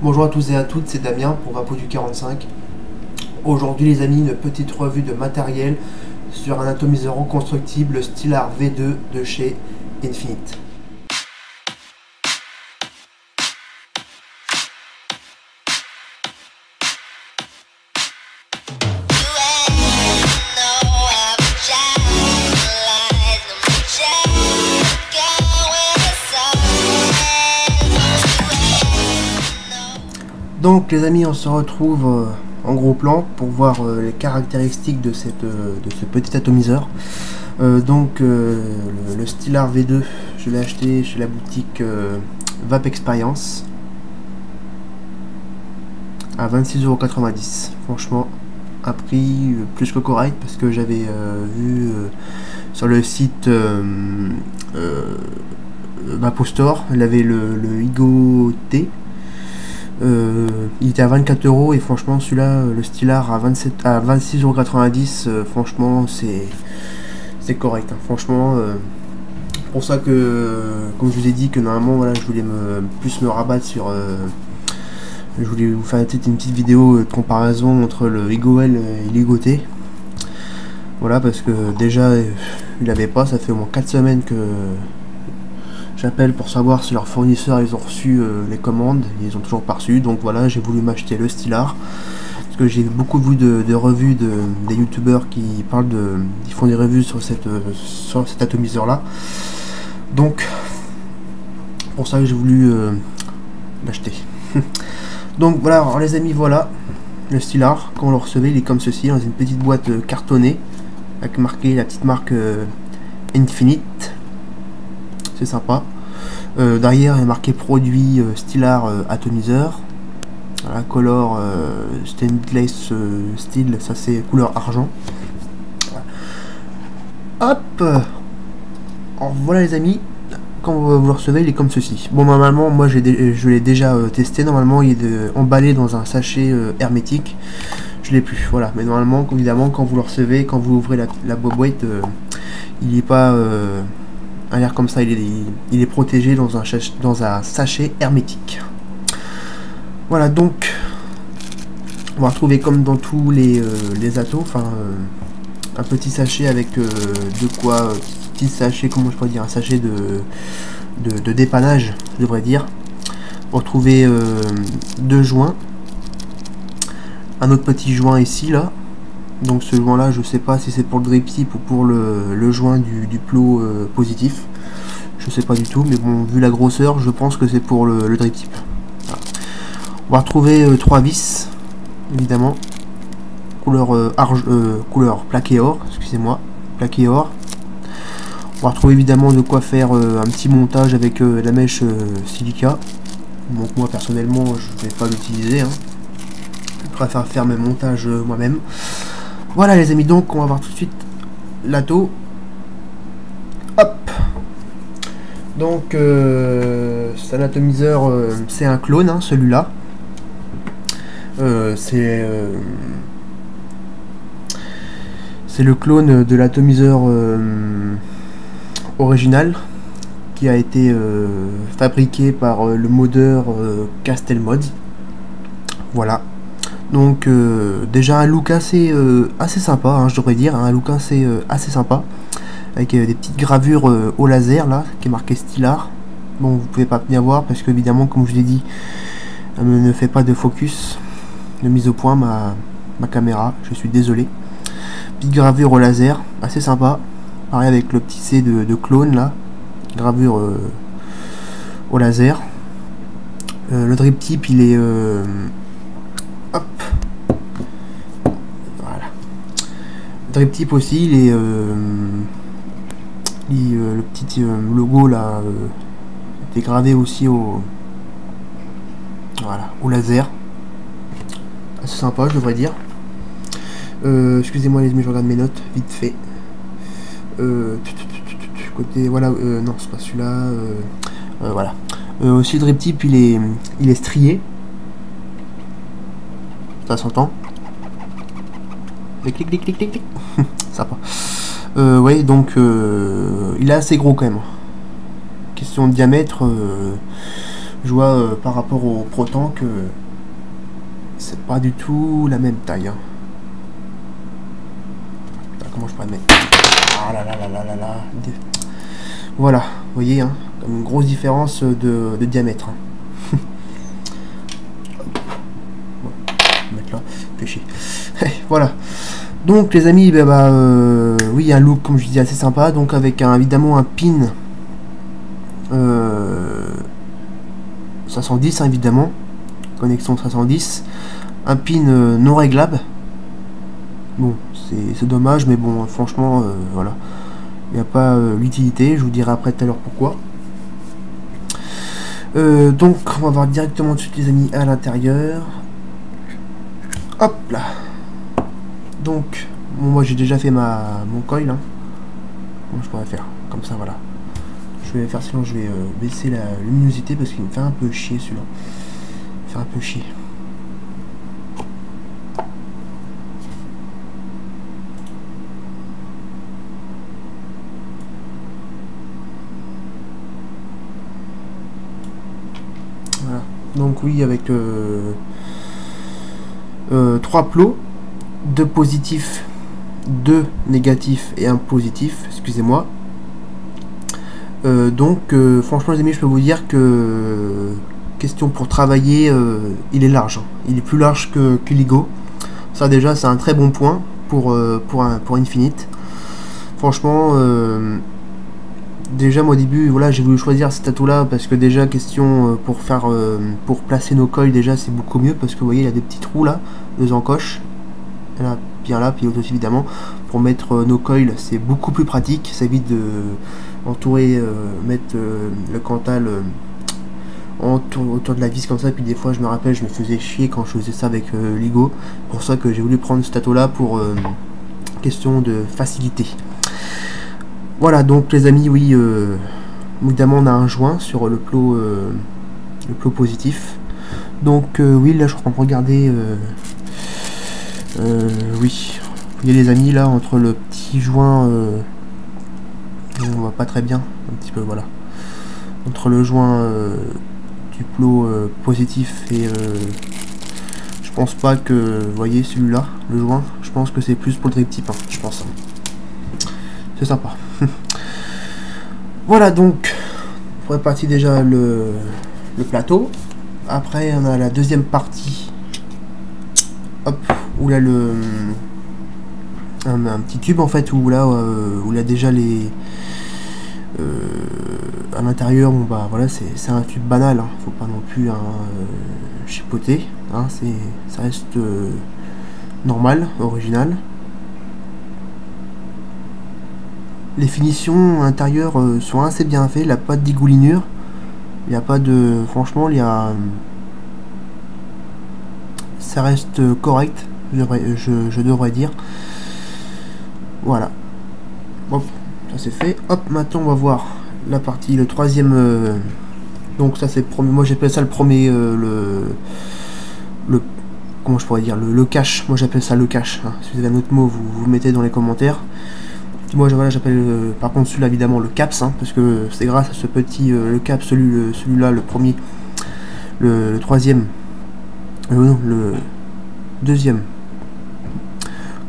Bonjour à tous et à toutes, c'est Damien pour Vapo du 45. Aujourd'hui les amis, une petite revue de matériel sur un atomiseur reconstructible, le Stylar V2 de chez Infinite. Donc les amis, on se retrouve en gros plan pour voir les caractéristiques de ce petit atomiseur. Le Stylar V2, je l'ai acheté chez la boutique Vape Experience à 26,90 €. Franchement, un prix plus que correct parce que j'avais vu sur le site Vapo Store, il avait le Higo T. Il était à 24 € et franchement celui-là, le Stylar à 26,90 €, franchement c'est correct, hein. Franchement pour ça que, comme je vous ai dit, que normalement voilà, je voulais plus me rabattre sur je voulais vous faire une petite vidéo de comparaison entre le Higo L et l'Higo T. Voilà, parce que déjà il avait pas, ça fait au moins 4 semaines que j'appelle pour savoir si leurs fournisseurs ils ont reçu les commandes. Ils ont toujours pas reçu, donc voilà, j'ai voulu m'acheter le Stylar parce que j'ai beaucoup vu de revues des youtubeurs qui parlent ils font des revues sur cet atomiseur là, donc pour ça que j'ai voulu l'acheter. Donc voilà, alors les amis, voilà le Stylar. Quand on le recevait, il est comme ceci, dans une petite boîte cartonnée avec marqué la petite marque Infinite. C'est sympa. Derrière il est marqué produit Stylar atomiseur. Voilà, color stainless steel, ça c'est couleur argent. Voilà. Hop. Alors voilà les amis, quand vous le recevez, il est comme ceci. Bon, normalement moi je l'ai déjà testé. Normalement il est emballé dans un sachet hermétique. Je l'ai plus, voilà. Mais normalement, évidemment, quand vous le recevez, quand vous ouvrez la boîte, il n'est pas à l'air comme ça, il est protégé dans un sachet hermétique. Voilà, donc on va retrouver comme dans tous les atos, enfin un petit sachet avec de quoi, petit sachet, comment je pourrais dire, un sachet de dépannage, je devrais dire. On va retrouver deux joints, un autre petit joint ici là. Donc ce joint là, je sais pas si c'est pour le drip tip ou pour le joint du plot positif, je sais pas du tout, mais bon, vu la grosseur, je pense que c'est pour le drip tip. Voilà. On va retrouver trois vis, évidemment, couleur plaqué or, excusez-moi, plaqué or. On va retrouver évidemment de quoi faire un petit montage avec la mèche silica. Donc moi personnellement, je vais pas l'utiliser, hein. Je préfère faire mes montages moi-même. Voilà les amis, donc on va voir tout de suite l'ato. Hop. Donc c'est un atomiseur, c'est un clone, hein, celui-là. C'est le clone de l'atomiseur original qui a été fabriqué par le modeur Castelmods. Voilà. Donc déjà un look assez sympa, hein, je devrais dire, hein, un look assez sympa, avec des petites gravures au laser là, qui est marqué Stylar. Bon, vous pouvez pas bien voir parce que évidemment, comme je l'ai dit, elle ne fait pas de focus, de mise au point ma caméra, je suis désolé. Petite gravure au laser, assez sympa, pareil avec le petit C de clone là, gravure au laser. Le drip tip il est hop, voilà. Le drip tip aussi, il est le petit logo là était gravé aussi au laser. Assez sympa, je devrais dire. Excusez-moi les amis, je regarde mes notes vite fait. Côté, voilà, non c'est pas celui-là. Voilà. Aussi le drip tip il est strié. Ça s'entend. Clic clic clic clic clic. Sympa. Ouais, donc il est assez gros quand même. Question de diamètre, Je vois par rapport au Proton que c'est pas du tout la même taille. Hein. Putain, comment je pourrais mettre? Ah là là là là là là. Voilà, vous voyez, hein, une grosse différence de diamètre. Hein. Bon, on va mettre là, péché. Voilà. Donc les amis, oui, un look comme je disais assez sympa, donc avec évidemment un pin 510 hein, évidemment, connexion 510, un pin non réglable. Bon, c'est dommage, mais bon, franchement, voilà, il n'y a pas l'utilité. Je vous dirai après tout à l'heure pourquoi. Donc on va voir directement tout de suite les amis à l'intérieur. Hop là. Donc bon, moi j'ai déjà fait mon coil. Hein. Bon, je pourrais faire comme ça, voilà. Je vais faire, sinon je vais baisser la luminosité parce qu'il me fait un peu chier celui-là. Il me fait un peu chier. Voilà. Donc oui, avec 3 plots, 2 positifs, 2 négatifs et un positif, excusez-moi. Franchement les amis, je peux vous dire que question pour travailler, il est large, hein. Il est plus large que l'Igo. Ça déjà c'est un très bon point pour Infinite. Franchement, déjà moi au début, voilà, j'ai voulu choisir cet atout là parce que déjà question pour placer nos coils, déjà c'est beaucoup mieux parce que vous voyez il y a des petits trous là, 2 encoches. Là, bien là, puis aussi évidemment pour mettre nos coils, c'est beaucoup plus pratique, ça évite de entourer, mettre le Cantal autour de la vis comme ça, puis des fois je me rappelle je me faisais chier quand je faisais ça avec l'Igo, pour ça que j'ai voulu prendre ce tato là pour question de facilité. Voilà donc les amis, oui, évidemment on a un joint sur le plot positif, donc oui là je suis en train de regarder oui, vous voyez les amis là entre le petit joint on voit pas très bien, un petit peu, voilà, entre le joint du plot positif et je pense pas que, vous voyez celui-là, le joint, je pense que c'est plus pour le drip type, hein, je pense. C'est sympa. Voilà donc, pour répartir déjà le plateau. Après on a la deuxième partie, hop, où là un petit tube en fait, où là où il y a déjà les à l'intérieur. Bon bah voilà, c'est un tube banal, hein. Faut pas non plus chipoter, hein. Ça reste normal, original. Les finitions intérieures sont assez bien faites, il n'y a pas de dégoulinure, il n'y a pas de, franchement il y a, ça reste correct, je devrais dire. Voilà, hop, ça c'est fait. Hop, maintenant on va voir la partie, le troisième, donc ça c'est le premier, moi j'appelle ça le premier, comment je pourrais dire, le cache, moi j'appelle ça le cache, hein. Si vous avez un autre mot, vous mettez dans les commentaires. Moi voilà, j'appelle par contre celui-là évidemment le caps, hein, parce que c'est grâce à ce petit le cap, celui-là, le premier, le troisième, non, le deuxième,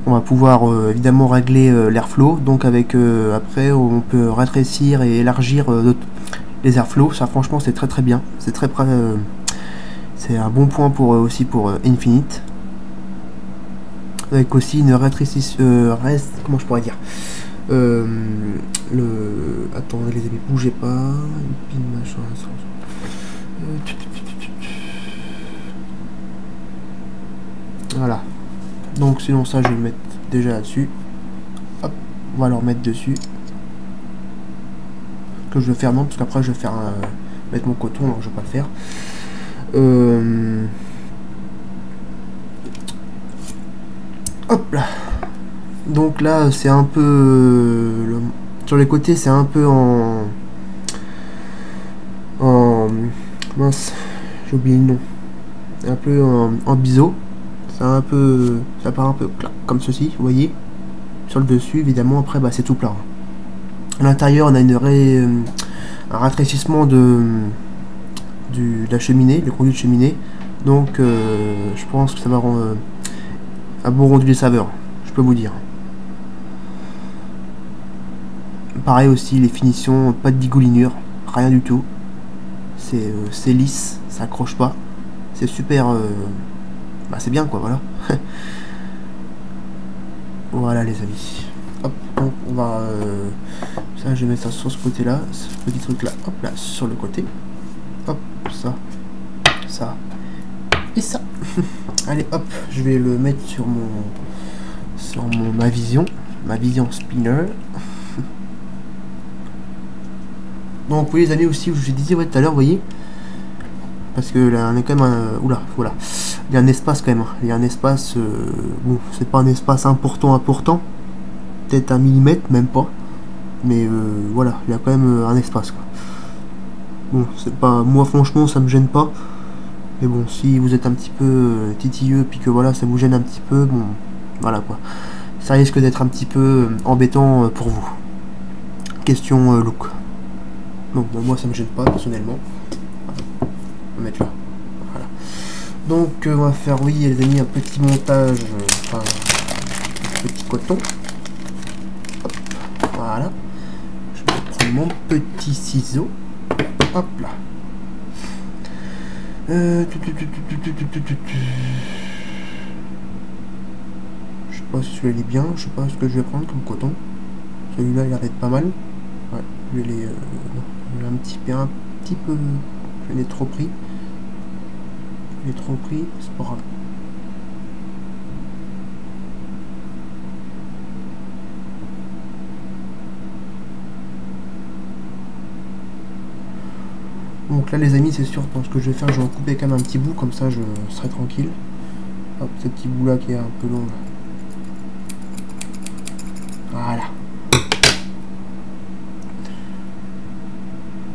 on va pouvoir évidemment régler l'airflow. Donc avec après on peut rétrécir et élargir les airflows. Ça franchement c'est très bien, c'est c'est un bon point pour aussi pour Infinite, avec aussi une rétrécissement, comment je pourrais dire, attendez les amis, bougez pas, machin, voilà. Donc sinon ça je vais le mettre déjà là-dessus. Hop, on va le remettre dessus. Que je vais faire non, parce qu'après je vais faire mettre mon coton, alors je vais pas le faire. Hop là. Donc là c'est un peu sur les côtés, c'est un peu en mince, j'ai oublié le nom, un peu en biseau. C'est un peu, ça part un peu comme ceci, vous voyez, sur le dessus évidemment. Après bah c'est tout plat. À l'intérieur on a un rétrécissement de de la cheminée, le conduit de cheminée. Donc je pense que ça va rendre un bon rendu des saveurs, je peux vous dire. Pareil aussi, les finitions, pas de dégoulinure, rien du tout. C'est lisse, ça accroche pas. C'est super, bah c'est bien quoi, voilà. Voilà les amis. Hop, donc on va, ça je vais mettre ça sur ce côté là, ce petit truc là, hop là, sur le côté. Hop, ça, et ça. Allez hop, je vais le mettre sur ma vision spinner. Donc oui les amis aussi, je vous disais tout à l'heure, vous voyez, parce que là on est quand même oula, voilà, il y a un espace quand même, hein. Il y a un espace, bon c'est pas un espace important, peut-être 1 millimètre, même pas, mais voilà, il y a quand même un espace quoi. Bon c'est pas, moi franchement ça me gêne pas, mais bon si vous êtes un petit peu titilleux puis que voilà ça vous gêne un petit peu, bon voilà quoi, ça risque d'être un petit peu embêtant pour vous. Question look. Donc moi ça me gêne pas personnellement. On va mettre là. Voilà. Donc on va faire, oui les amis, un petit montage, enfin un petit coton. Hop, voilà. Je vais prendre mon petit ciseau. Hop là. Je sais pas si celui-là il est bien, je sais pas ce que je vais prendre comme coton. Celui-là il arrête pas mal. Ouais, lui il est non, un petit peu, je l'ai trop pris. C'est pas grave. Donc là les amis c'est sûr, ce que je vais faire, je vais en couper quand même un petit bout, comme ça je serai tranquille. Hop, ce petit bout là qui est un peu long là. Voilà.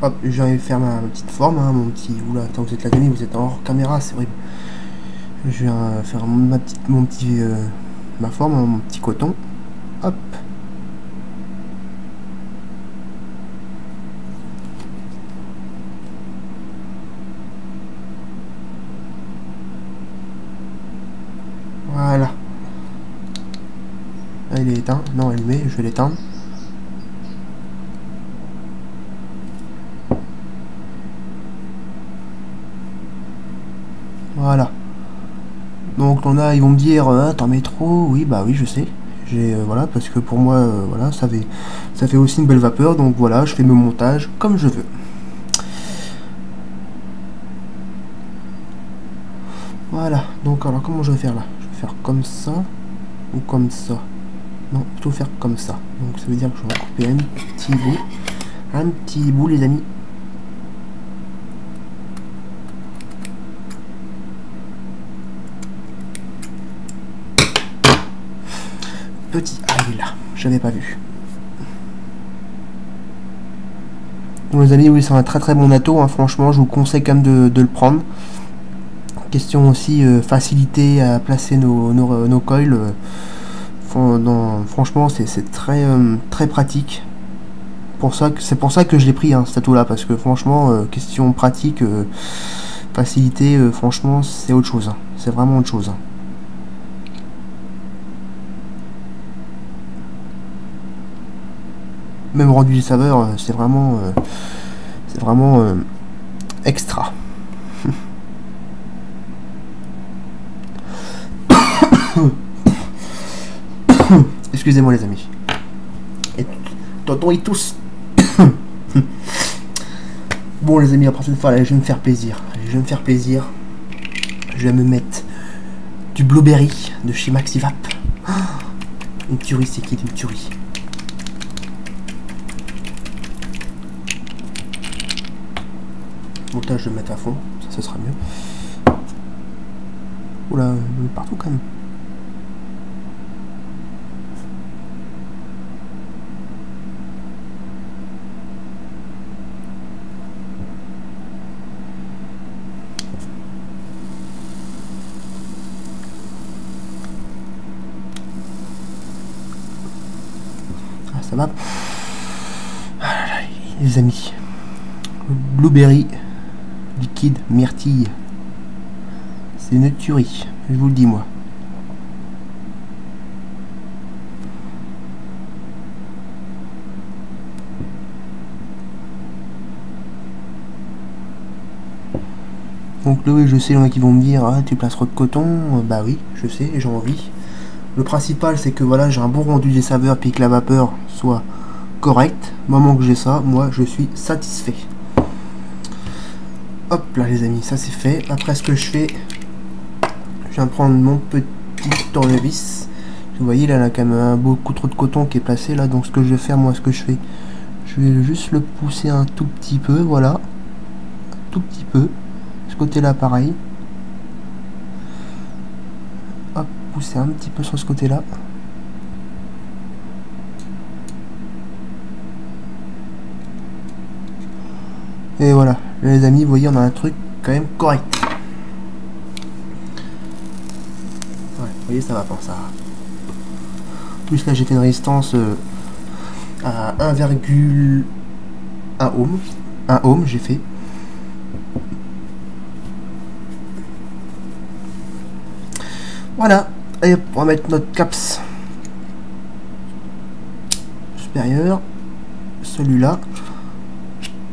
Hop, j'arrive à faire ma petite forme, hein, mon petit... Oula, attends, vous êtes là, vous êtes hors caméra, c'est horrible. Je vais faire ma forme, hein, mon petit coton. Hop. Voilà. Là, il est éteint. Non, allumé, je vais l'éteindre. Voilà. Donc on a, ils vont me dire, t'en mets trop, oui, bah oui, je sais. Voilà, parce que pour moi, voilà, ça fait aussi une belle vapeur, donc voilà, je fais mon montage comme je veux. Voilà, donc alors comment je vais faire là? Je vais faire comme ça, ou comme ça? Non, plutôt faire comme ça. Donc ça veut dire que je vais couper un petit bout les amis. Petit, ah il est là, j'avais pas vu. Bon les amis, oui c'est un très bon atto, hein, franchement je vous conseille quand même de le prendre. Question aussi facilité à placer nos coils, franchement c'est très pratique. C'est pour ça que je l'ai pris hein, cet atto là, parce que franchement question pratique, facilité, franchement c'est autre chose, hein. C'est vraiment autre chose. Même rendu des saveurs, c'est vraiment extra. Excusez-moi les amis. Et tonton il tousse. Bon les amis, après cette fois là, je vais me faire plaisir. Je vais me mettre du blueberry de chez Maxivap. Une tuerie, c'est qui une tuerie? Montage, je vais mettre à fond, ça ce sera mieux. Oula, partout quand même. Ah, ça va. Ah là là, les amis. Blueberry liquide myrtille. C'est une tuerie, je vous le dis moi. Donc là, oui, je sais, il y en a qui vont me dire, ah, tu placeras de coton. Bah oui, je sais, j'ai envie. Le principal, c'est que voilà, j'ai un bon rendu des saveurs, puis que la vapeur soit correcte. Au moment que j'ai ça, moi, je suis satisfait. Hop là, les amis, ça c'est fait. Après, ce que je fais, je viens de prendre mon petit tournevis. Vous voyez, là, il y a quand même beaucoup trop de coton qui est placé là. Donc, ce que je vais faire, moi, ce que je fais, je vais juste le pousser un tout petit peu, voilà. Un tout petit peu. Ce côté-là, pareil. Hop, pousser un petit peu sur ce côté-là. Et voilà, là, les amis, vous voyez, on a un truc quand même correct. Ouais, vous voyez, ça va pour ça. En plus, là, j'ai fait une résistance à 1,1 ohm. 1 ohm, j'ai fait. Voilà, et on va mettre notre caps supérieur, celui-là,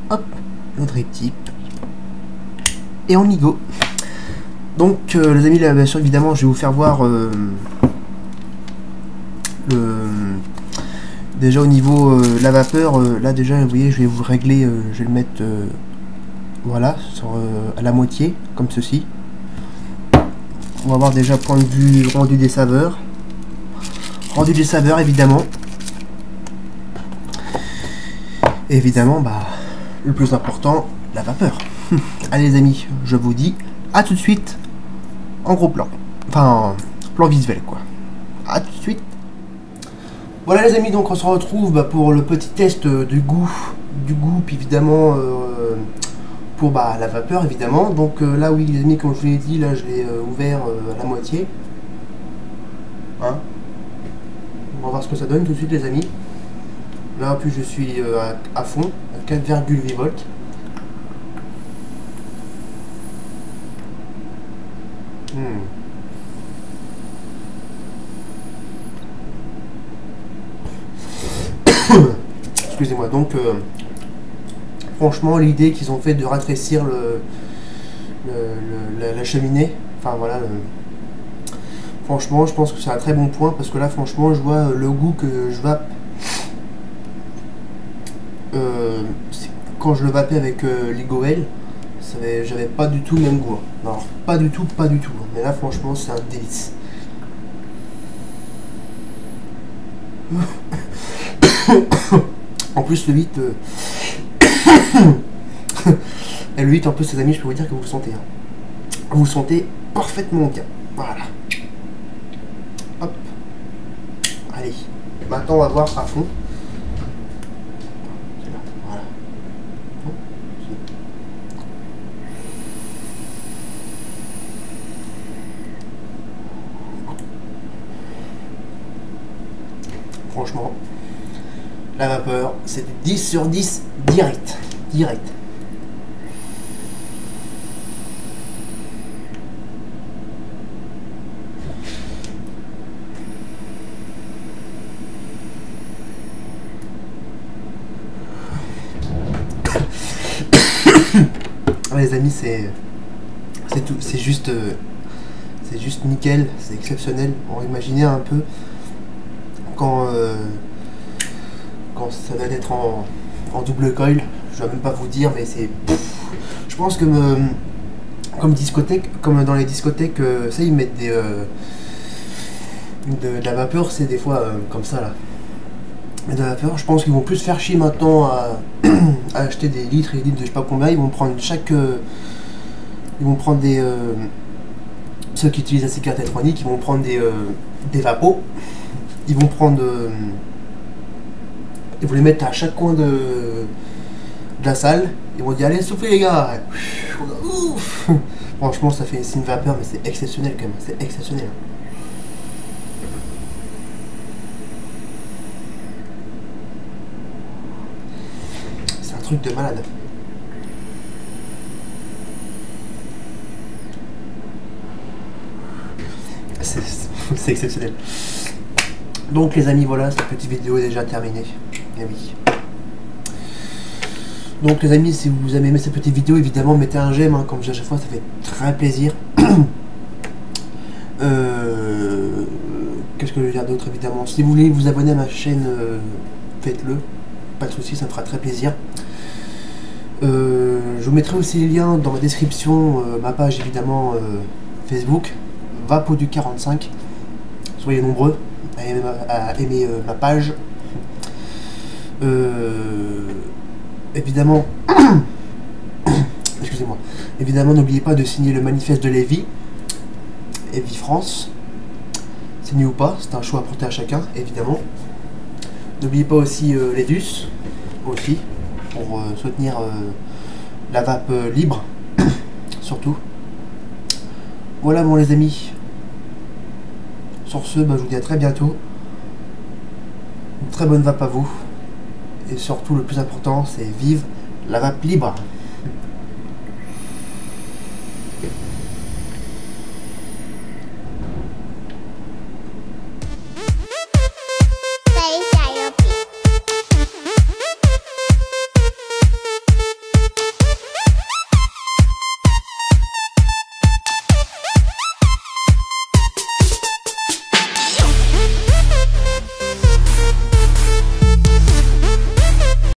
hop, le drip tip, et on y go. Donc les amis, là, bien sûr, évidemment, je vais vous faire voir déjà au niveau la vapeur, là déjà, vous voyez, je vais vous régler, je vais le mettre, voilà, sur, à la moitié, comme ceci. On va voir déjà point de vue rendu des saveurs. Rendu des saveurs, évidemment. Et évidemment, bah, le plus important, la vapeur. Allez les amis, je vous dis à tout de suite en gros plan. Enfin, plan visuel quoi. À tout de suite. Voilà les amis, donc on se retrouve pour le petit test du goût, puis évidemment pour la vapeur évidemment. Donc là oui les amis, comme je vous l'ai dit, là je l'ai ouvert à la moitié. Hein, on va voir ce que ça donne tout de suite les amis. Là en plus je suis à fond, à 4,8 volts. Excusez-moi, donc franchement l'idée qu'ils ont fait de rafraîcir la cheminée, enfin voilà, franchement je pense que c'est un très bon point parce que là franchement je vois le goût que je vape quand je le vapais avec l'Igoel, j'avais pas du tout le même goût. Alors pas du tout, mais là franchement c'est un délice. En plus le 8 et le 8 en plus les amis, je peux vous dire que vous le sentez, hein. Vous le sentez parfaitement bien. Voilà. Hop. Allez. Maintenant on va voir à fond. Voilà. Franchement, la vapeur, c'est du 10 sur 10 direct. Direct. Les amis, c'est tout, c'est juste nickel, c'est exceptionnel. On va imaginer un peu quand ça doit être en double coil, je dois même pas vous dire, mais c'est, je pense que comme discothèque, comme dans les discothèques, ça ils mettent de la vapeur, c'est des fois comme ça là. De la vapeur, je pense qu'ils vont plus faire chier maintenant à acheter des litres et des litres de je sais pas combien. Ils vont prendre ils vont prendre des ceux qui utilisent la cigarette électronique, ils vont prendre des vapos. Ils vont prendre ils vont les mettre à chaque coin de la salle. Ils vont dire allez soufflez les gars. Ouf. Franchement c'est une vapeur, mais c'est exceptionnel quand même, c'est exceptionnel. C'est un truc de malade. C'est exceptionnel. Donc les amis, voilà, cette petite vidéo est déjà terminée. Eh oui. Donc les amis, si vous avez aimé cette petite vidéo, évidemment mettez un j'aime, hein, comme je dis à chaque fois, ça fait très plaisir. Qu'est-ce que je veux dire d'autre, évidemment. Si vous voulez vous abonner à ma chaîne, faites-le, pas de soucis, ça me fera très plaisir. Je vous mettrai aussi les liens dans la description, ma page évidemment Facebook, Vapodu45. Soyez nombreux à aimer ma page. Évidemment, excusez-moi. Évidemment, n'oubliez pas de signer le manifeste de Lévi, Lévi France. Signé ou pas, c'est un choix à porter à chacun, évidemment. N'oubliez pas aussi l'EDUS, aussi, pour soutenir la vape libre, surtout. Voilà, bon les amis. Sur ce, je vous dis à très bientôt. Une très bonne vape à vous. Et surtout, le plus important, c'est vive la vape libre.